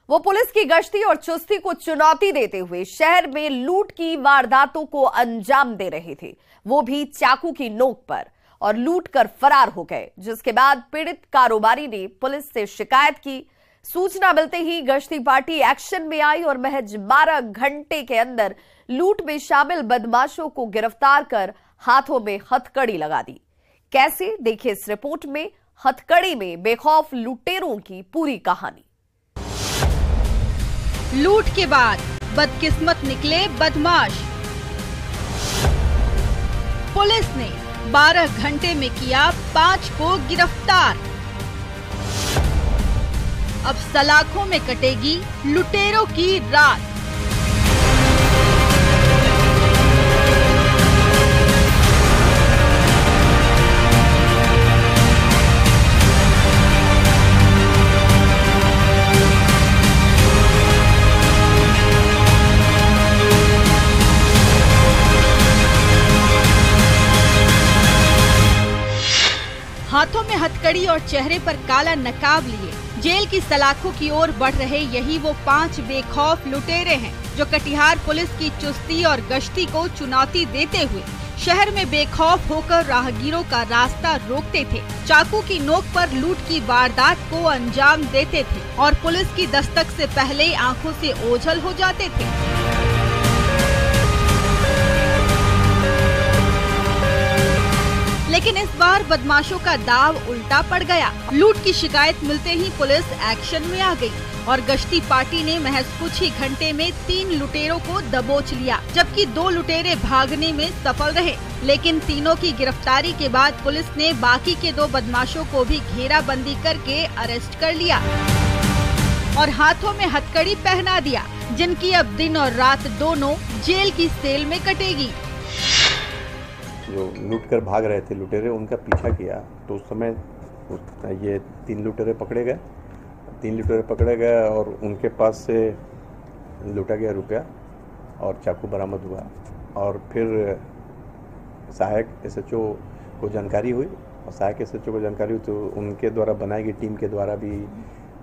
वो पुलिस की गश्ती और चुस्ती को चुनौती देते हुए शहर में लूट की वारदातों को अंजाम दे रहे थे, वो भी चाकू की नोक पर, और लूट कर फरार हो गए। जिसके बाद पीड़ित कारोबारी ने पुलिस से शिकायत की। सूचना मिलते ही गश्ती पार्टी एक्शन में आई और महज 12 घंटे के अंदर लूट में शामिल बदमाशों को गिरफ्तार कर हाथों में हथकड़ी लगा दी। कैसे, देखिए इस रिपोर्ट में हथकड़ी में बेखौफ लुटेरों की पूरी कहानी। लूट के बाद बदकिस्मत निकले बदमाश। पुलिस ने 12 घंटे में किया 5 को गिरफ्तार। अब सलाखों में कटेगी लुटेरों की रात। हाथों में हथकड़ी और चेहरे पर काला नकाब लिए जेल की सलाखों की ओर बढ़ रहे यही वो 5 बेखौफ लुटेरे हैं जो कटिहार पुलिस की चुस्ती और गश्ती को चुनौती देते हुए शहर में बेखौफ होकर राहगीरों का रास्ता रोकते थे, चाकू की नोक पर लूट की वारदात को अंजाम देते थे और पुलिस की दस्तक से पहले आंखों से ओझल हो जाते थे। लेकिन इस बार बदमाशों का दाव उल्टा पड़ गया। लूट की शिकायत मिलते ही पुलिस एक्शन में आ गई और गश्ती पार्टी ने महज कुछ ही घंटे में 3 लुटेरों को दबोच लिया, जबकि 2 लुटेरे भागने में सफल रहे। लेकिन तीनों की गिरफ्तारी के बाद पुलिस ने बाकी के 2 बदमाशों को भी घेराबंदी करके अरेस्ट कर लिया और हाथों में हथकड़ी पहना दिया, जिनकी अब दिन और रात दोनों जेल की सेल में कटेगी। जो लूट कर भाग रहे थे लुटेरे, उनका पीछा किया तो उस समय ये 3 लुटेरे पकड़े गए। 3 लुटेरे पकड़े गए और उनके पास से लूटा गया रुपया और चाकू बरामद हुआ। और फिर सहायक एसएचओ को जानकारी हुई और सहायक एसएचओ को जानकारी हुई तो उनके द्वारा बनाई गई टीम के द्वारा भी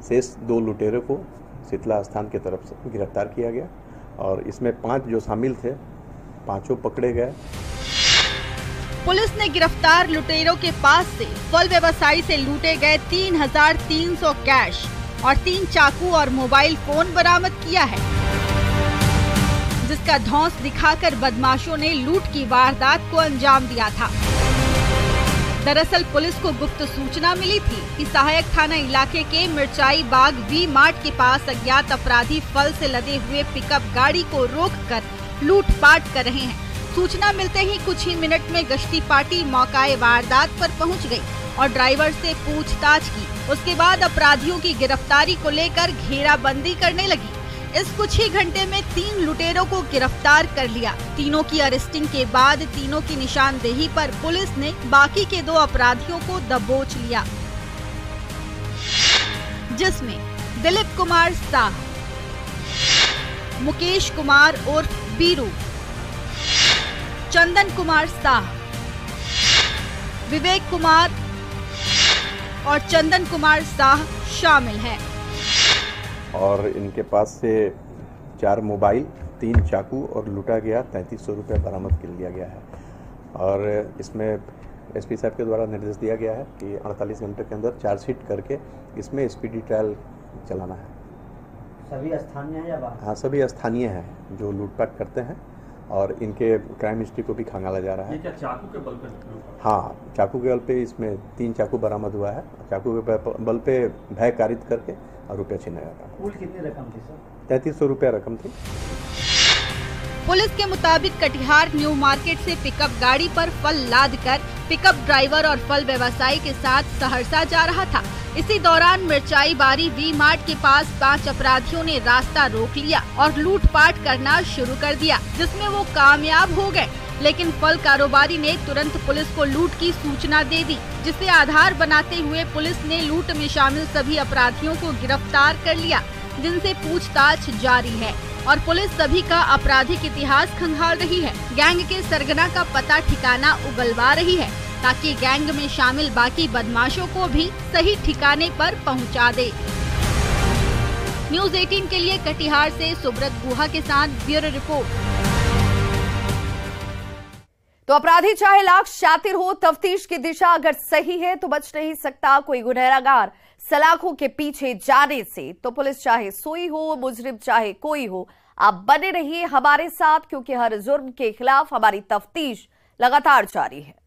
शेष 2 लुटेरों को शीतला स्थान की तरफ से गिरफ्तार किया गया और इसमें 5 जो शामिल थे 5 पकड़े गए। पुलिस ने गिरफ्तार लुटेरों के पास से फल व्यवसायी से लूटे गए 3,300 कैश और 3 चाकू और मोबाइल फोन बरामद किया है, जिसका धौंस दिखाकर बदमाशों ने लूट की वारदात को अंजाम दिया था। दरअसल पुलिस को गुप्त सूचना मिली थी कि सहायक थाना इलाके के मिर्चाई बाग वी मार्ट के पास अज्ञात अपराधी फल से लदे हुए पिकअप गाड़ी को रोककर लूटपाट कर रहे हैं। सूचना मिलते ही कुछ ही मिनट में गश्ती पार्टी मौकाए वारदात पर पहुंच गई और ड्राइवर से पूछताछ की। उसके बाद अपराधियों की गिरफ्तारी को लेकर घेराबंदी करने लगी। इस कुछ ही घंटे में 3 लुटेरों को गिरफ्तार कर लिया। तीनों की अरेस्टिंग के बाद तीनों की निशानदेही पर पुलिस ने बाकी के 2 अपराधियों को दबोच लिया, जिसमें दिलीप कुमार साह, मुकेश कुमार उर्फ बीरू, चंदन कुमार साह, विवेक कुमार और चंदन कुमार साह शामिल हैं। और इनके पास से 4 मोबाइल, 3 चाकू और लूटा गया 3300 रुपये बरामद कर लिया गया है। और इसमें एसपी साहब के द्वारा निर्देश दिया गया है कि 48 घंटे के अंदर चार्जशीट करके इसमें स्पीडी ट्रायल चलाना है। सभी स्थानीय हैं या बाहर? हाँ, सभी स्थानीय हैं जो लूटपाट करते हैं और इनके क्राइम हिस्ट्री को भी खंगाला जा रहा है। ये क्या चाकू के बल पे? हाँ, चाकू के बल पे इसमें 3 चाकू बरामद हुआ है। चाकू के बल पे भय कारित करके और रुपया छीना गया। कुल कितनी रकम थी सर? 3300 रुपया रकम थी। पुलिस के मुताबिक कटिहार न्यू मार्केट से पिकअप गाड़ी पर फल लादकर पिकअप ड्राइवर और फल व्यवसायी के साथ सहरसा जा रहा था। इसी दौरान मिर्चाई बारी वी मार्ट के पास 5 अपराधियों ने रास्ता रोक लिया और लूटपाट करना शुरू कर दिया, जिसमें वो कामयाब हो गए। लेकिन फल कारोबारी ने तुरंत पुलिस को लूट की सूचना दे दी, जिसे आधार बनाते हुए पुलिस ने लूट में शामिल सभी अपराधियों को गिरफ्तार कर लिया, जिनसे पूछताछ जारी है और पुलिस सभी का आपराधिक इतिहास खंगाल रही है। गैंग के सरगना का पता ठिकाना उगलवा रही है ताकि गैंग में शामिल बाकी बदमाशों को भी सही ठिकाने पर पहुंचा दे। न्यूज 18 के लिए कटिहार से सुब्रत गुहा के साथ ब्यूरो रिपोर्ट। तो अपराधी चाहे लाख शातिर हो, तफ्तीश की दिशा अगर सही है तो बच नहीं सकता कोई गुनहगार सलाखों के पीछे जाने से। तो पुलिस चाहे सोई हो, मुजरिम चाहे कोई हो, आप बने रहिए हमारे साथ, क्योंकि हर जुर्म के खिलाफ हमारी तफ्तीश लगातार जारी है।